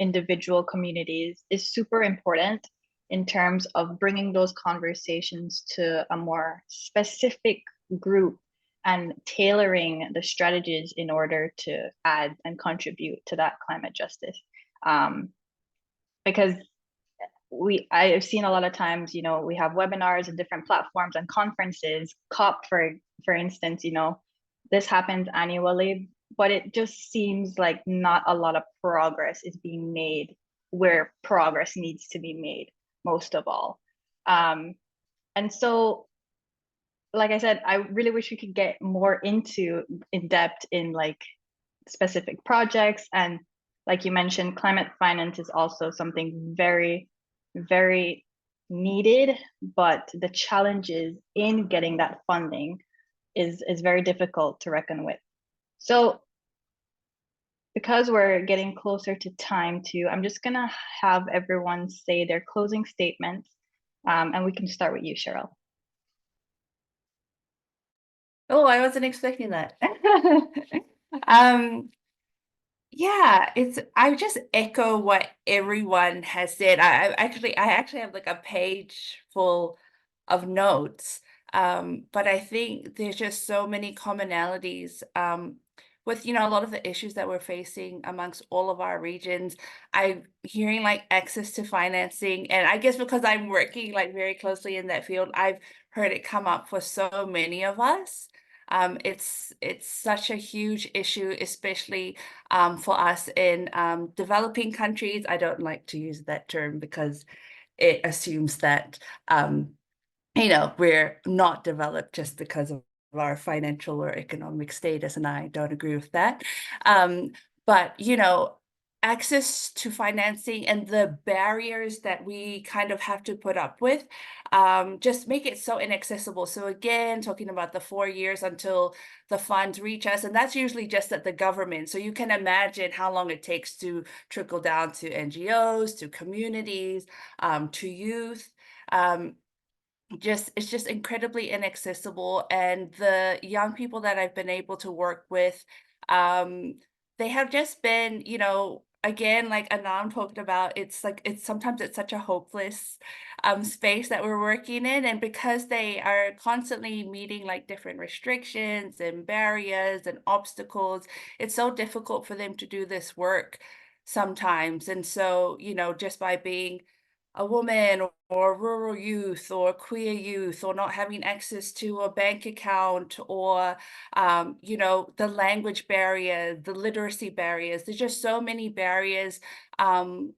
individual communities is super important in terms of bringing those conversations to a more specific group and tailoring the strategies in order to add and contribute to that climate justice. Because I have seen a lot of times, we have webinars and different platforms and conferences, COP for instance, this happens annually, but it just seems like not a lot of progress is being made where progress needs to be made, most of all. And so, like I said, I really wish we could get more in depth in specific projects. And like you mentioned, climate finance is also something very, very needed, but the challenges in getting that funding is very difficult to reckon with. So because we're getting closer to time too, I'm just gonna have everyone say their closing statements, and we can start with you, Cherelle. Oh, I wasn't expecting that. Yeah, I just echo what everyone has said. I actually have like a page full of notes. But I think there's just so many commonalities with, a lot of the issues that we're facing amongst all of our regions, I'm hearing like access to financing. And I guess because I'm working like very closely in that field, I've heard it come up for so many of us. It's such a huge issue, especially for us in developing countries. I don't like to use that term because it assumes that we're not developed just because of our financial or economic status, and I don't agree with that. But access to financing and the barriers that we kind of have to put up with just make it so inaccessible. So again, talking about the 4 years until the funds reach us, and that's usually just at the government. So you can imagine how long it takes to trickle down to NGOs, to communities, to youth. It's just incredibly inaccessible. And the young people that I've been able to work with, they have just been, again, like Anam talked about, it's sometimes it's such a hopeless space that we're working in. And because they are constantly meeting like different restrictions and barriers and obstacles, it's so difficult for them to do this work sometimes. And so, just by being a woman or rural youth or queer youth, or not having access to a bank account, or the language barrier, the literacy barriers. There's just so many barriers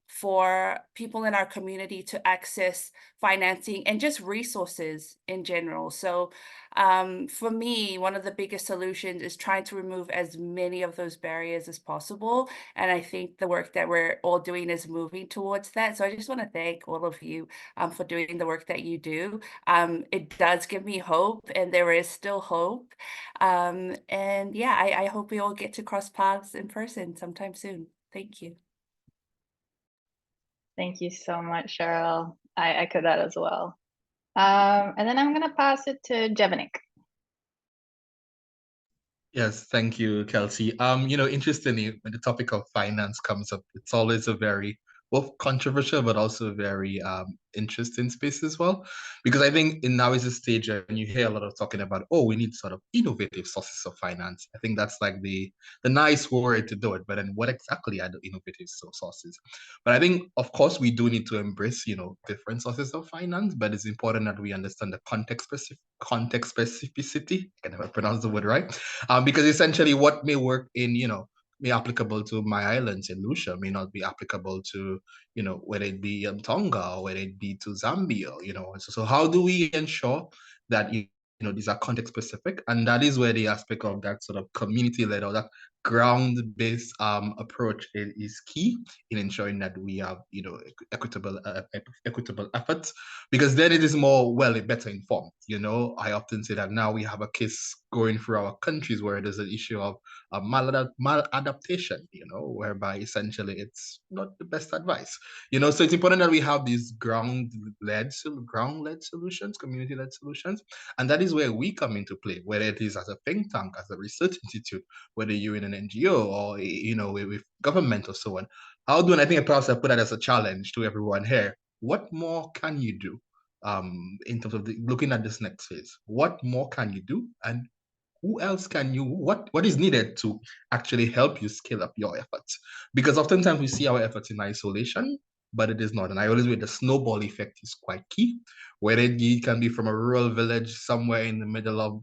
for people in our community to access financing and just resources in general. So for me, one of the biggest solutions is trying to remove as many of those barriers as possible. And I think the work that we're all doing is moving towards that. So I just want to thank all of you for doing the work that you do. It does give me hope, and there is still hope. And yeah, I hope we all get to cross paths in person sometime soon. Thank you. Thank you so much, Cherelle. I echo that as well. And then I'm going to pass it to Jevanic. Yes, thank you, Kelsie. Interestingly, when the topic of finance comes up, it's always a very both controversial but also very interesting space as well. Because I think in now is a stage when you hear a lot of talking about, oh, we need sort of innovative sources of finance. I think that's like the nice word to do it. But then what exactly are the innovative sources? But I think, of course, we do need to embrace, different sources of finance, but it's important that we understand the context specificity. I can never pronounce the word right. Because essentially what may work in, may applicable to my islands in Lucia may not be applicable to, whether it be Tonga or whether it be to Zambia, So how do we ensure that, these are context specific? And that is where the aspect of that sort of community-led or that ground-based approach is key in ensuring that we have, equitable efforts, because then it is better informed. I often say that now we have a case going through our countries where there's an issue of maladaptation, whereby essentially it's not the best advice, so it's important that we have these ground-led solutions, community-led solutions, and that is where we come into play, whether it is as a think tank, as a research institute, whether you're in an NGO or, with government or so on. And I think perhaps I put that as a challenge to everyone here. What more can you do in terms of looking at this next phase? What more can you do? And who else can you, what is needed to actually help you scale up your efforts? Because oftentimes we see our efforts in isolation, but it is not. And I always say the snowball effect is quite key, whether it can be from a rural village somewhere in the middle of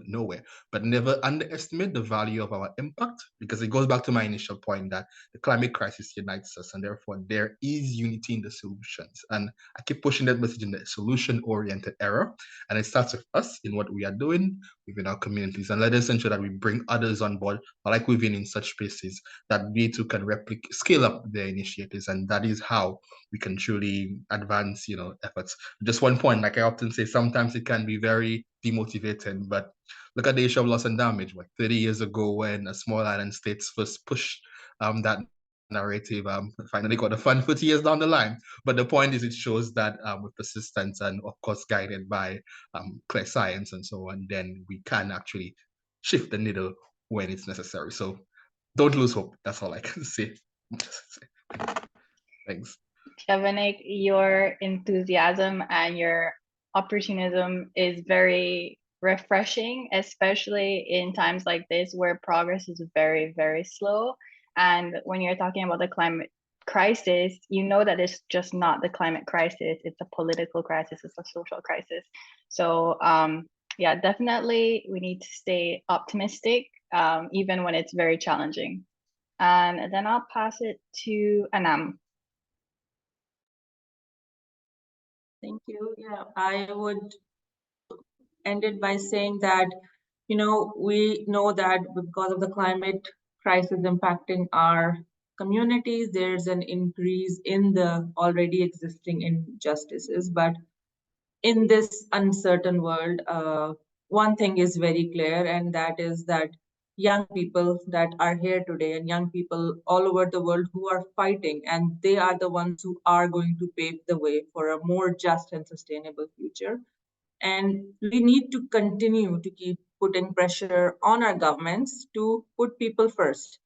nowhere, but never underestimate the value of our impact, because it goes back to my initial point that the climate crisis unites us, and therefore there is unity in the solutions. And I keep pushing that message in the solution-oriented era, and it starts with us in what we are doing within our communities, and let us ensure that we bring others on board, like we've been in such spaces, that we too can scale up their initiatives, and that is how we can truly advance, efforts. Just one point, like I often say, sometimes it can be very demotivating, but look at the issue of loss and damage. 30 years ago, when a small island states first pushed that narrative, finally got a fund 40 years down the line. But the point is, it shows that with persistence and, of course, guided by clear science and so on, then we can actually shift the needle when it's necessary. So don't lose hope. That's all I can say. Thanks. Jevanic, your enthusiasm and your opportunism is very refreshing, especially in times like this where progress is very, very slow. And when you're talking about the climate crisis, you know that it's just not the climate crisis, it's a political crisis, it's a social crisis. So yeah, definitely we need to stay optimistic, even when it's very challenging. And then I'll pass it to Anam. Thank you. Yeah, I would end it by saying that, we know that because of the climate crisis impacting our communities, there's an increase in the already existing injustices. But in this uncertain world, one thing is very clear, and that is that young people that are here today and young people all over the world who are fighting, and they are the ones who are going to pave the way for a more just and sustainable future. And we need to continue to keep putting pressure on our governments to put people first.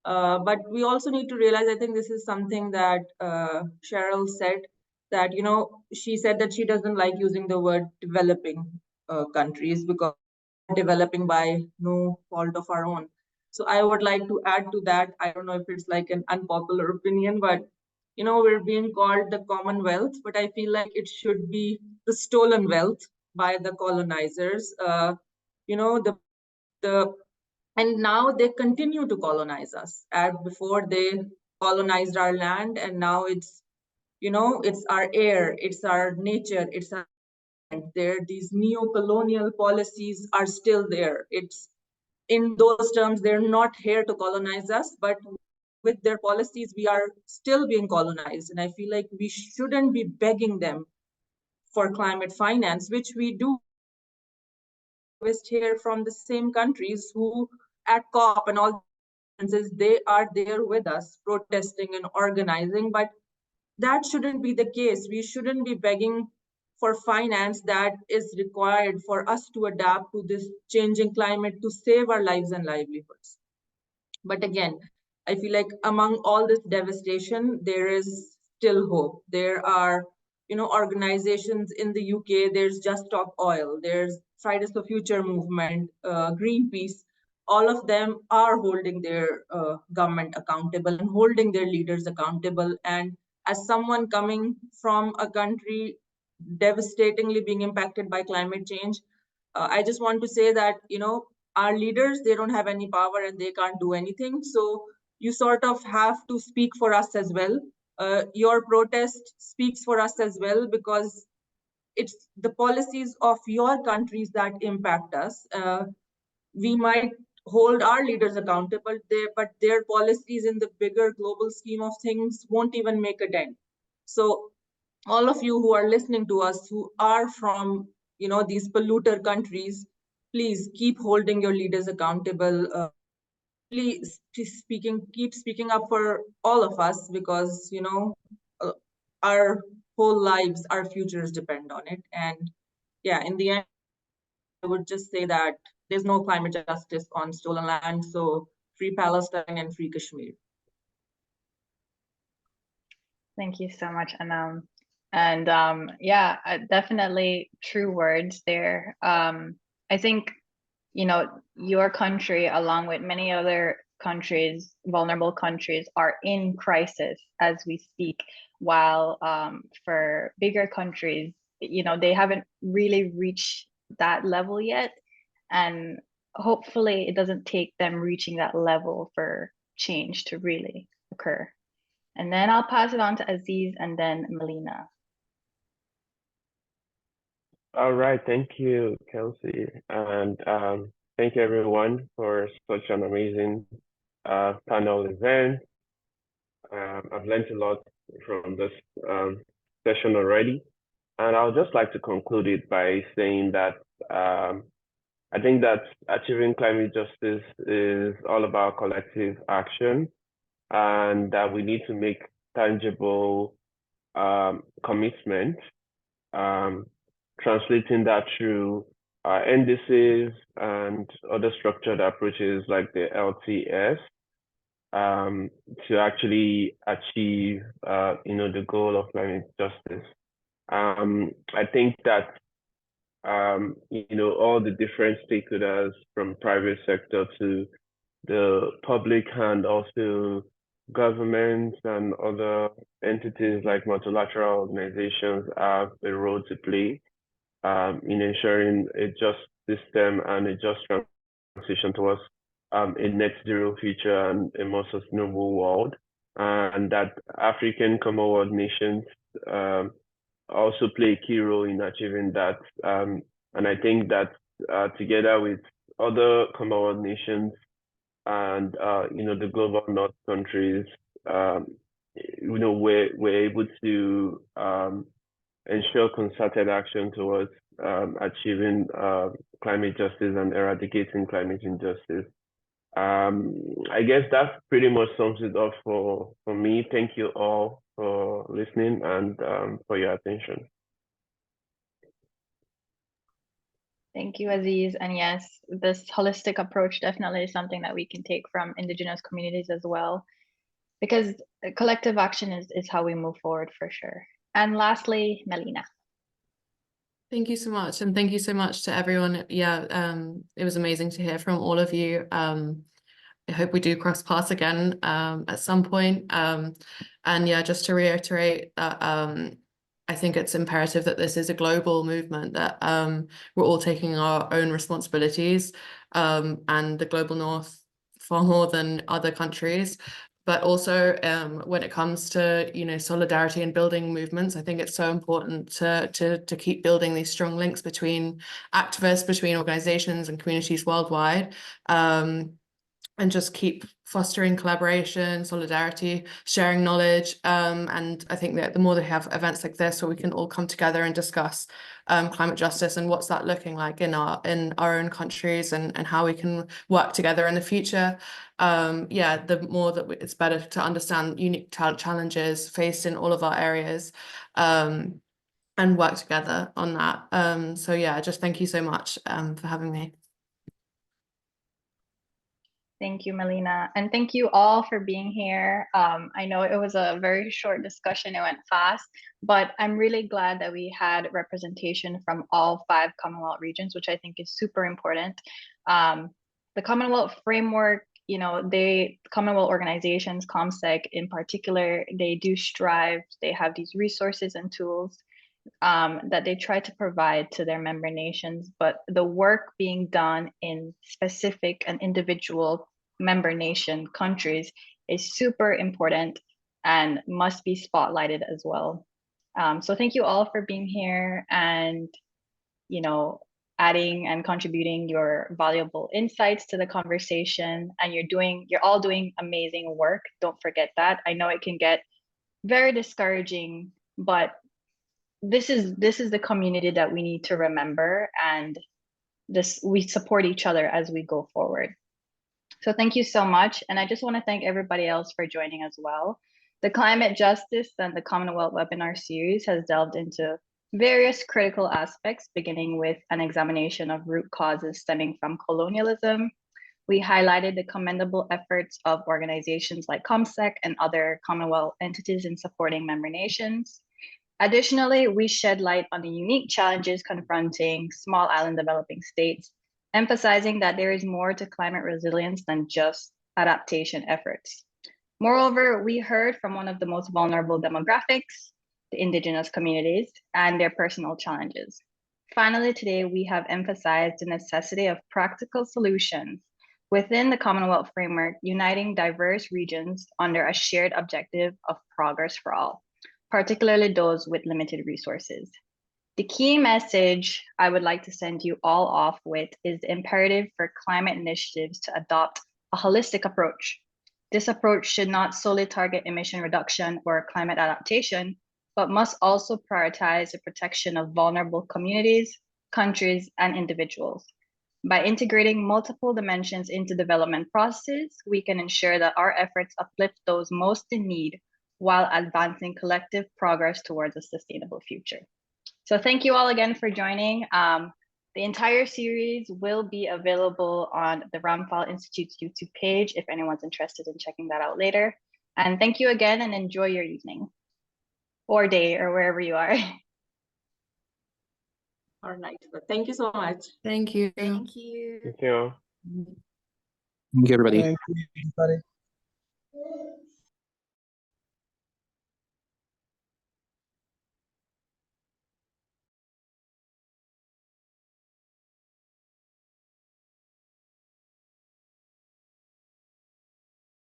But we also need to realize, I think this is something that Cherelle said, that, she said that she doesn't like using the word developing countries because developing by no fault of our own. So I would like to add to that. I don't know if it's like an unpopular opinion, but we're being called the Commonwealth, but I feel like it should be the stolen wealth by the colonizers. The and now they continue to colonize us. As before, they colonized our land, and now it's our air, it's our nature, it's our there. These neo-colonial policies are still there. It's in those terms, they're not here to colonize us, but with their policies, we are still being colonized. And I feel like we shouldn't be begging them for climate finance, which we do here from the same countries who at COP and all they are there with us protesting and organizing. But that shouldn't be the case. We shouldn't be begging for finance that is required for us to adapt to this changing climate to save our lives and livelihoods. But again, I feel like among all this devastation, there is still hope. There are, organizations in the UK, there's Just Stop Oil, there's Fridays for Future movement, Greenpeace. All of them are holding their government accountable and holding their leaders accountable. And as someone coming from a country devastatingly being impacted by climate change, I just want to say that, our leaders, they don't have any power and they can't do anything. So you sort of have to speak for us as well. Your protest speaks for us as well, because it's the policies of your countries that impact us. We might hold our leaders accountable there, but their policies in the bigger global scheme of things won't even make a dent. So all of you who are listening to us, who are from these polluter countries, please keep holding your leaders accountable. Please keep speaking up for all of us, because our whole lives, our futures depend on it. And yeah, in the end, I would just say that there's no climate justice on stolen land. So free Palestine and free Kashmir. Thank you so much, Anam. And yeah, definitely true words there. I think, your country, along with many other countries, vulnerable countries, are in crisis as we speak, while for bigger countries, they haven't really reached that level yet. And hopefully it doesn't take them reaching that level for change to really occur. And then I'll pass it on to Azeez and then Melina. All right, thank you, Kelsie, and thank you everyone for such an amazing panel event. I've learned a lot from this session already, and I would just like to conclude it by saying that I think that achieving climate justice is all about collective action, and that we need to make tangible commitment, translating that through indices and other structured approaches like the LTS, to actually achieve the goal of climate justice. I think that all the different stakeholders from private sector to the public, and also governments and other entities like multilateral organizations have a role to play in ensuring a just system and a just transition towards a net zero future and a more sustainable world, and that African Commonwealth nations also play a key role in achieving that. And I think that together with other Commonwealth nations and the global North countries, we're able to ensure concerted action towards achieving climate justice and eradicating climate injustice. I guess that pretty much sums it up for me. Thank you all for listening and for your attention. Thank you, Azeez. And yes, this holistic approach definitely is something that we can take from Indigenous communities as well, because collective action is how we move forward for sure. And lastly, Melina. Thank you so much. And thank you so much to everyone. Yeah, it was amazing to hear from all of you. I hope we do cross paths again at some point. And yeah, just to reiterate that I think it's imperative that this is a global movement, that we're all taking our own responsibilities, and the global North far more than other countries. But also when it comes to solidarity and building movements, I think it's so important to keep building these strong links between activists, between organizations and communities worldwide, and just keep fostering collaboration, solidarity, sharing knowledge. And I think that the more they have events like this where we can all come together and discuss climate justice and what's that looking like in our own countries, and how we can work together in the future. Yeah, the more that it's better to understand unique challenges faced in all of our areas, and work together on that. So yeah, just thank you so much for having me. Thank you, Melina. And thank you all for being here. I know it was a very short discussion, it went fast, but I'm really glad that we had representation from all 5 Commonwealth regions, which I think is super important. The Commonwealth framework, Commonwealth organizations, ComSec in particular, they do strive, they have these resources and tools that they try to provide to their member nations, but the work being done in specific and individual member nation countries is super important and must be spotlighted as well. So thank you all for being here and adding and contributing your valuable insights to the conversation. And you're all doing amazing work. Don't forget that. I know it can get very discouraging, but this is the community that we need to remember, and we support each other as we go forward. So thank you so much. And I just want to thank everybody else for joining as well. The Climate Justice and the Commonwealth webinar series has delved into various critical aspects, beginning with an examination of root causes stemming from colonialism. We highlighted the commendable efforts of organizations like ComSec and other Commonwealth entities in supporting member nations. Additionally, we shed light on the unique challenges confronting small island developing states, emphasizing that there is more to climate resilience than just adaptation efforts. Moreover, we heard from one of the most vulnerable demographics, the Indigenous communities, and their personal challenges. Finally, today, we have emphasized the necessity of practical solutions within the Commonwealth framework, uniting diverse regions under a shared objective of progress for all, particularly those with limited resources. The key message I would like to send you all off with is the imperative for climate initiatives to adopt a holistic approach. This approach should not solely target emission reduction or climate adaptation, but must also prioritize the protection of vulnerable communities, countries, and individuals. By integrating multiple dimensions into development processes, we can ensure that our efforts uplift those most in need while advancing collective progress towards a sustainable future. So thank you all again for joining. The entire series will be available on the Ramphal Institute's YouTube page if anyone's interested in checking that out later. And thank you again, and enjoy your evening or day or wherever you are. All right. But thank you so much. Thank you. Thank you. Thank you. Thank you, everybody. Thank you, everybody.